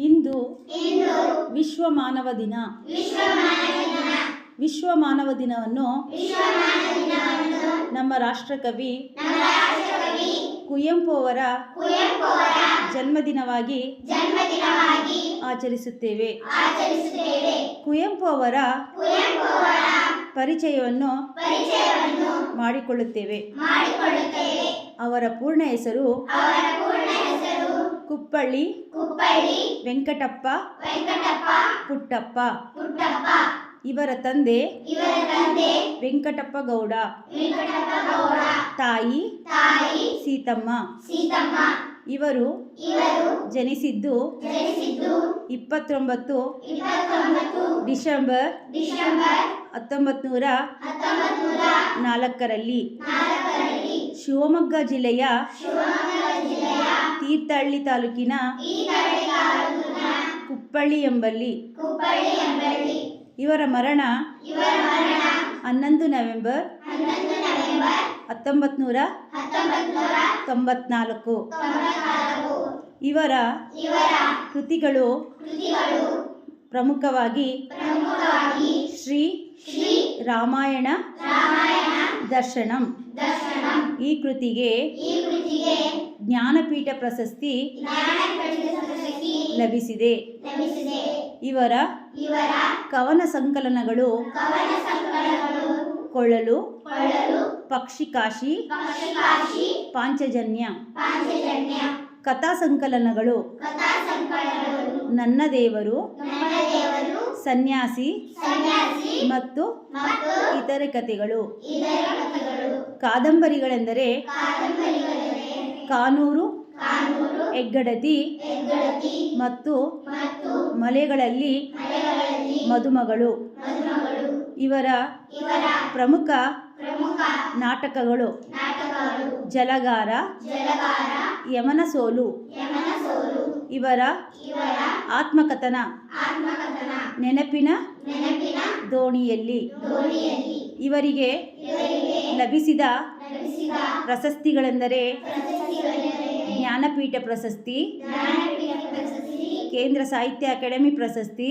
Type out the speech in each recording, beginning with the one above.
ಇಂದು ವಿಶ್ವ ಮಾನವ ದಿನ. ವಿಶ್ವ ಮಾನವ ದಿನವನ್ನು ನಮ್ಮ ರಾಷ್ಟ್ರಕವಿ ಕುವೆಂಪು ಅವರ ಜನ್ಮದಿನವಾಗಿ ಆಚರಿಸುತ್ತೇವೆ. ಕುವೆಂಪು ಅವರ ಪರಿಚಯವನ್ನು ಮಾಡಿಕೊಳ್ಳುತ್ತೇವೆ. ಅವರ ಪೂರ್ಣ ಹೆಸರು ಕುಪ್ಪಳ್ಳಿ ವೆಂಕಟಪ್ಪ ಪುಟ್ಟಪ್ಪ. ಇವರ ತಂದೆ ವೆಂಕಟಪ್ಪ ಗೌಡ, ತಾಯಿ ಸೀತಮ್ಮ. ಇವರು ಜನಿಸಿದ್ದು 29 ಡಿಸೆಂಬರ್ 1904 ಶಿವಮೊಗ್ಗ ಜಿಲ್ಲೆಯ ತೀರ್ಥಹಳ್ಳಿ ತಾಲೂಕಿನ ಕುಪ್ಪಳ್ಳಿ ಎಂಬಲ್ಲಿ. ಇವರ ಮರಣ 11 ನವೆಂಬರ್ 1994. ಇವರ ಕೃತಿಗಳು ಪ್ರಮುಖವಾಗಿ ಶ್ರೀ ರಾಮಾಯಣ ದರ್ಶನಂ. ಈ ಕೃತಿಗೆ ಜ್ಞಾನಪೀಠ ಪ್ರಶಸ್ತಿ ಲಭಿಸಿದೆ. ಇವರ ಕವನ ಸಂಕಲನಗಳು ಕೊಳಲು, ಪಕ್ಷಿಕಾಶಿ, ಪಾಂಚಜನ್ಯ. ಕಥಾ ಸಂಕಲನಗಳು ನನ್ನ ದೇವರು, ಸನ್ಯಾಸಿ ಮತ್ತು ಇತರೆ ಕಥೆಗಳು. ಕಾದಂಬರಿಗಳೆಂದರೆ ಕಾನೂರು ಹೆಗ್ಗಡತಿ ಮತ್ತು ಮಲೆಗಳಲ್ಲಿ ಮದುಮಗಳು. ಇವರ ಪ್ರಮುಖ ನಾಟಕಗಳು ಜಲಗಾರ, ಯಮನ ಸೋಲು. ಇವರ ಆತ್ಮಕಥನ ನೆನಪಿನ ದೋಣಿಯಲ್ಲಿ. ಇವರಿಗೆ ಲಭಿಸಿದ ಪ್ರಶಸ್ತಿಗಳೆಂದರೆ ಜ್ಞಾನಪೀಠ ಪ್ರಶಸ್ತಿ, ಕೇಂದ್ರ ಸಾಹಿತ್ಯ ಅಕಾಡೆಮಿ ಪ್ರಶಸ್ತಿ,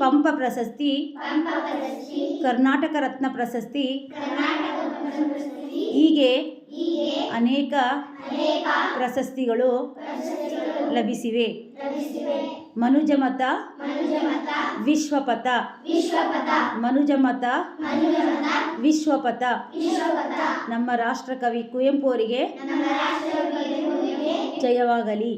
ಪಂಪ ಪ್ರಶಸ್ತಿ, ಕರ್ನಾಟಕ ರತ್ನ ಪ್ರಶಸ್ತಿ. ಹೀಗೆ ಅನೇಕ ಪ್ರಶಸ್ತಿಗಳು ಲಭಿಸಿವೆ. ಮನುಜಮತ ವಿಶ್ವಪಥ, ಮನುಜಮತ ವಿಶ್ವಪಥ. ನಮ್ಮ ರಾಷ್ಟ್ರಕವಿ ಕುವೆಂಪು ಅವರಿಗೆ ಜಯವಾಗಲಿ.